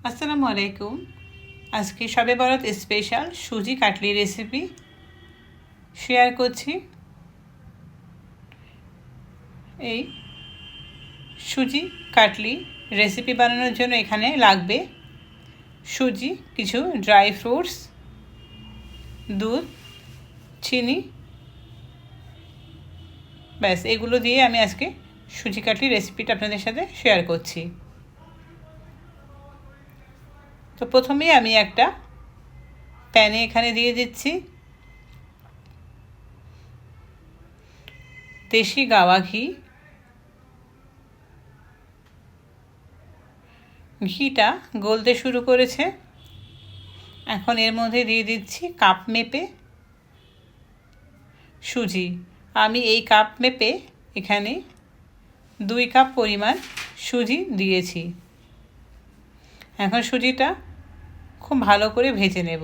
আসসালামু আলাইকুম। আজকে শবে বরাত স্পেশাল সুজি কাটলি রেসিপি শেয়ার করছি। এই সুজি কাটলি রেসিপি বানানোর জন্য এখানে লাগবে সুজি, কিছু ড্রাই ফ্রুটস, দুধ, চিনি, ব্যাস এগুলো দিয়ে আমি আজকে সুজি কাটলি রেসিপিটা আপনাদের সাথে শেয়ার করছি। তো প্রথমেই আমি একটা প্যানে এখানে দিয়ে দিচ্ছি দেশি গাওয়া ঘি। ঘিটা গলতে শুরু করেছে। এখন এর মধ্যে দিয়ে দিচ্ছি কাপ মেপে সুজি। আমি এই কাপ মেপে এখানে 2 কাপ পরিমাণ সুজি দিয়েছি। এখন সুজিটা খুব ভালো করে ভেজে নেব।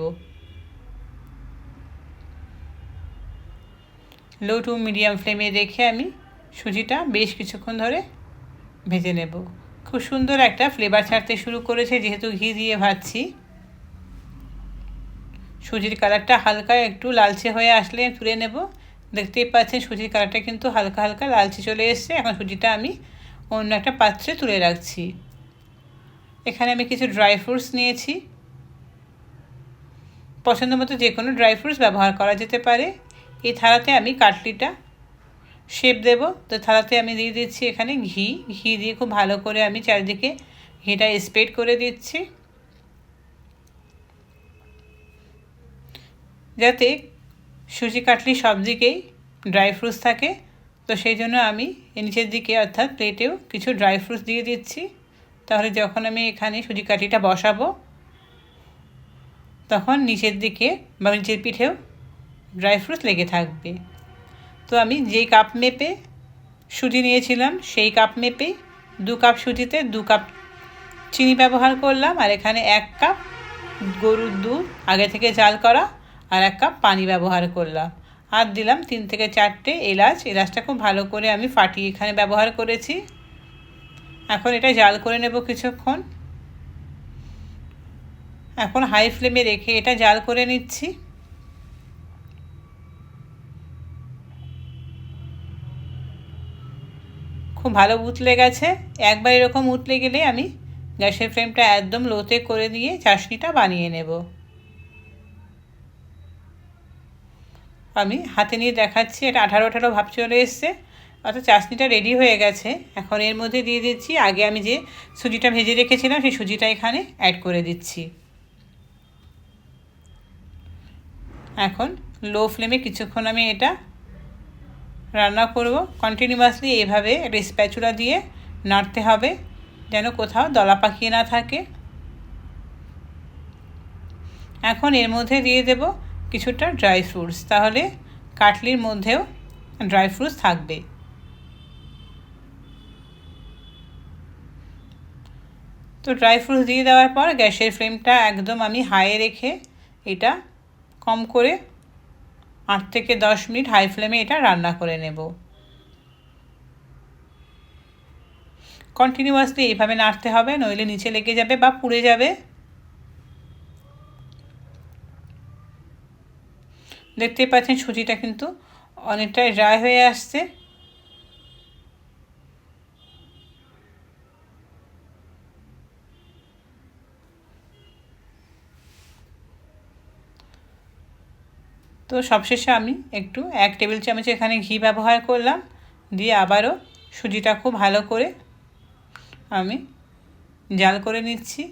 লো টু মিডিয়াম ফ্লেমে রেখে আমি সুজিটা বেশ কিছুক্ষণ ধরে ভেজে নেব। খুব সুন্দর একটা ফ্লেভার ছাড়তে শুরু করেছে যেহেতু ঘি দিয়ে ভাজছি। সুজির কালারটা হালকা একটু লালচে হয়ে আসলে তুলে নেব। দেখতেই পাচ্ছেন সুজির কালারটা কিন্তু হালকা হালকা লালচে চলে এসছে। এখন সুজিটা আমি অন্য একটা পাত্রে তুলে রাখছি। এখানে আমি কিছু ড্রাই ফ্রুটস নিয়েছি। পছন্দ মতো যে কোনো ড্রাই ফ্রুটস ব্যবহার করা যেতে পারে। এই থালাতে আমি কাটলিটা শেপ দেব। তো থালাতে আমি দিয়ে দিচ্ছি এখানে ঘি দিয়ে খুব ভালো করে আমি চারিদিকে ঘিটা স্প্রেড করে দিচ্ছি, যাতে সুজি কাটলি সব দিকেই ড্রাই ফ্রুটস থাকে। তো সেই জন্য আমি নিচের দিকে অর্থাৎ প্লেটেও কিছু ড্রাই ফ্রুটস দিয়ে দিচ্ছি। তাহলে যখন আমি এখানে সুজি কাটলিটা বসাবো তখন নিচের দিকে বা নিচের পিঠেও ড্রাই ফ্রুটস লেগে থাকবে। তো আমি যেই কাপ মেপে সুজি নিয়েছিলাম সেই কাপ মেপেই 2 কাপ সুজিতে 2 কাপ চিনি ব্যবহার করলাম। আর এখানে 1 কাপ গরুর দুধ আগে থেকে জাল করা, আর 1 কাপ পানি ব্যবহার করলাম। আর দিলাম 3 থেকে 4টে এলাচ। এলাচটা খুব ভালো করে আমি ফাটিয়ে এখানে ব্যবহার করেছি। এখন এটা জাল করে নেব কিছুক্ষণ। এখন হাই ফ্লেমে রেখে এটা জাল করে নিচ্ছি। খুব ভালো উতলে গেছে। একবার এরকম উতলে গেলে আমি গ্যাসের ফ্লেমটা একদম লোতে করে দিয়ে চাশনিটা বানিয়ে নেব। আমি হাতে নিয়ে দেখাচ্ছি, এটা আঠারো আঠারো ভাব চলে এসছে, অর্থাৎ চাশনিটা রেডি হয়ে গেছে। এখন এর মধ্যে দিয়ে দিচ্ছি আগে আমি যে সুজিটা ভেজে রেখেছিলাম সেই সুজিটা এখানে অ্যাড করে দিচ্ছি। এখন লো ফ্লেমে কিছুক্ষণ আমি এটা রান্না করব। কন্টিনিউয়াসলি এইভাবে একটা স্প্যাচুলা দিয়ে নাড়তে হবে যেন কোথাও দলা পাকিয়ে না থাকে। এখন এর মধ্যে দিয়ে দেব কিছুটা ড্রাই ফ্রুটস, তাহলে কাটলির মধ্যেও ড্রাই ফ্রুটস থাকবে। তো ড্রাই ফ্রুটস দিয়ে দেওয়ার পর গ্যাসের ফ্লেমটা একদম আমি হাইয়ে রেখে এটা কম করে 8 থেকে 10 মিনিট হাই ফ্লেমে এটা রান্না করে নেব। কন্টিনিউয়াসলি এইভাবে নাড়তে হবে, নইলে নিচে লেগে যাবে বা পুড়ে যাবে। দেখতেই পাচ্ছেন সুজিটা কিন্তু অনেকটাই ড্রাই হয়ে আসছে। তো সবশেষে আমি একটু 1 টেবিল চামচ এখানে ঘি ব্যবহার করলাম, দিয়ে আবারও সুজিটা খুব ভালো করে আমি জাল করে নিচ্ছি।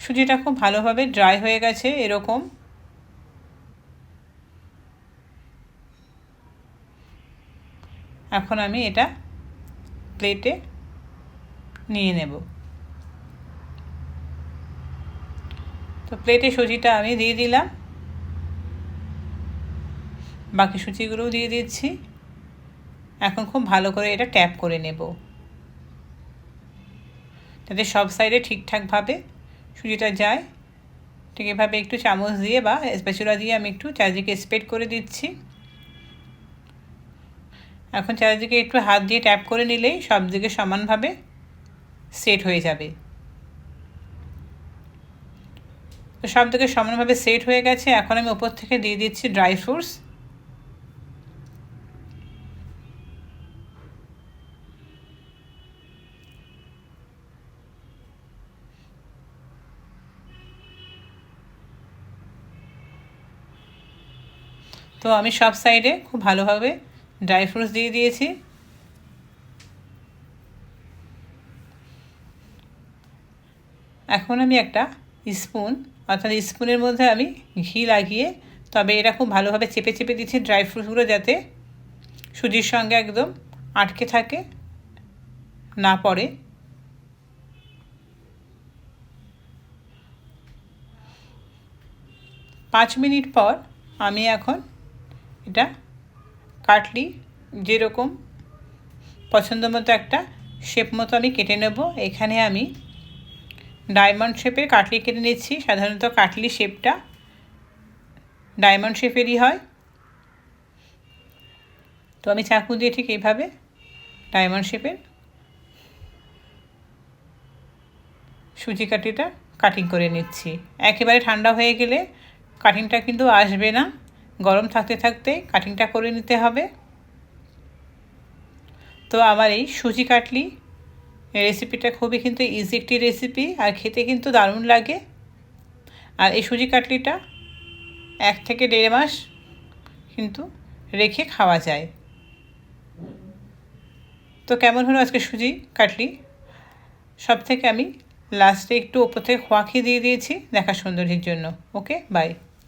সুজিটা খুব ভালোভাবে ড্রাই হয়ে গেছে এরকম। এখন আমি এটা প্লেটে নিয়ে নেব। তো প্লেটে সুজিটা আমি দিয়ে দিলাম, বাকি সুজিগুলোও দিয়ে দিচ্ছি। এখন খুব ভালো করে এটা ট্যাপ করে নেব যাতে সব সাইডে ঠিকঠাকভাবে সুজিটা যায়। ঠিক এভাবে একটু চামচ দিয়ে বা স্প্যাচুলা দিয়ে আমি একটু চারিদিকে স্প্রেড করে দিচ্ছি। এখন চারিদিকে একটু হাত দিয়ে ট্যাপ করে নিলেই সব দিকে সমানভাবে সেট হয়ে যাবে। তো সব দিকে সমানভাবে সেট হয়ে গেছে। এখন আমি ওপর থেকে দিয়ে দিচ্ছি ড্রাই ফ্রুটস। তো আমি সব সাইডে খুব ভালোভাবে ড্রাই ফ্রুটস দিয়ে দিয়েছি। এখন আমি একটা স্পুন অর্থাৎ স্পুনের মধ্যে আমি ঘি লাগিয়ে, তবে এটা খুব ভালোভাবে চেপে চেপে দিচ্ছি ড্রাই ফ্রুটসগুলো যাতে সুজির সঙ্গে একদম আটকে থাকে, না পড়ে। পাঁচ মিনিট পর আমি এখন এটা কাটলি যেরকম পছন্দ মতো একটা শেপ মতো আমি কেটে নেব। এখানে আমি ডায়মন্ড শেপের কাটলি কেটে নিচ্ছি। সাধারণত কাটলি শেপটা ডায়মন্ড শেপেরই হয়। তো আমি চাকু দিয়ে ঠিক এইভাবে ডায়মন্ড শেপের সুজি কাঠিটা কাটিং করে নিচ্ছি। একেবারে ঠান্ডা হয়ে গেলে কাটিংটা কিন্তু আসবে না, গরম থাকতে থাকতেই কাটিংটা করে নিতে হবে। তো আমার এই সুজি কাটলি রেসিপিটা খুবই কিন্তু ইজি একটি রেসিপি, আর খেতে কিন্তু দারুণ লাগে। আর এই সুজি কাটলিটা 1 থেকে 1.5 মাস কিন্তু রেখে খাওয়া যায়। তো কেমন হলো আজকে সুজি কাটলি? সব থেকে আমি লাস্টে একটু ওপর থেকে খোয়া খেয়ে দিয়ে দিয়েছি দেখার সৌন্দর্যের জন্য। ওকে, বাই।